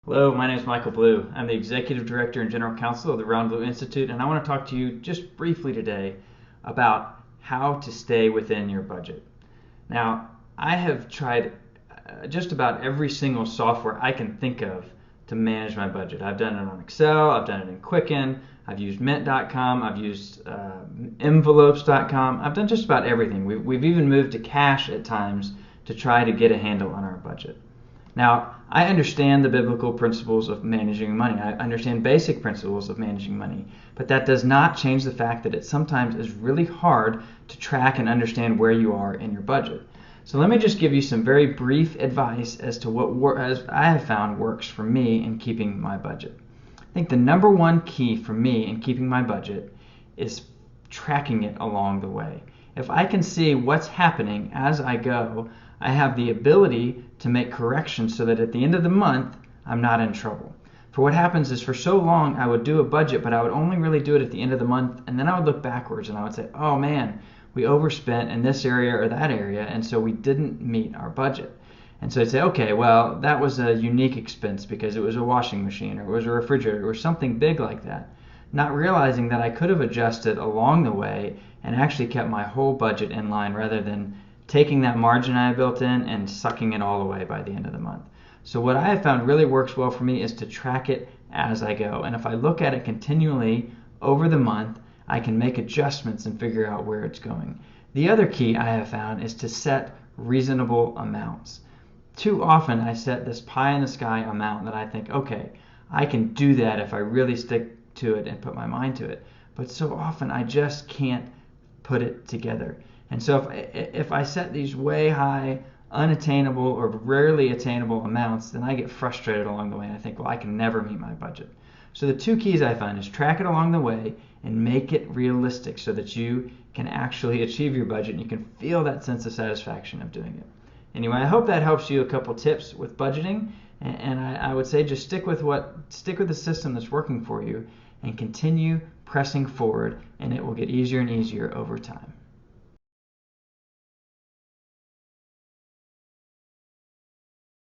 Hello, my name is Michael Blue. I'm the Executive Director and General Counsel of the Round Blue Institute, and I want to talk to you just briefly today about how to stay within your budget. Now, I have tried just about every single software I can think of to manage my budget. I've done it on Excel, I've done it in Quicken, I've used Mint.com, I've used Envelopes.com, I've done just about everything. We've even moved to cash at times to try to get a handle on our budget. Now, I understand the biblical principles of managing money. I understand basic principles of managing money, but that does not change the fact that it sometimes is really hard to track and understand where you are in your budget. So let me just give you some very brief advice as to what as I have found works for me in keeping my budget. I think the number one key for me in keeping my budget is tracking it along the way. If I can see what's happening as I go, I have the ability to make corrections so that at the end of the month, I'm not in trouble. For what happens is for so long, I would do a budget, but I would only really do it at the end of the month, and then I would look backwards and I would say, oh man, we overspent in this area or that area, and so we didn't meet our budget. And so I'd say, okay, well, that was a unique expense because it was a washing machine or it was a refrigerator or something big like that. Not realizing that I could have adjusted along the way and actually kept my whole budget in line rather than taking that margin I built in and sucking it all away by the end of the month. So what I have found really works well for me is to track it as I go. And if I look at it continually over the month, I can make adjustments and figure out where it's going. The other key I have found is to set reasonable amounts. Too often I set this pie in the sky amount that I think, okay, I can do that if I really stick to it and put my mind to it. But so often I just can't put it together. And so if I set these way high, unattainable or rarely attainable amounts, then I get frustrated along the way and I think, well, I can never meet my budget. So the two keys I find is track it along the way and make it realistic so that you can actually achieve your budget and you can feel that sense of satisfaction of doing it. Anyway, I hope that helps you a couple tips with budgeting, and I would say just stick with the system that's working for you and continue pressing forward, and it will get easier and easier over time.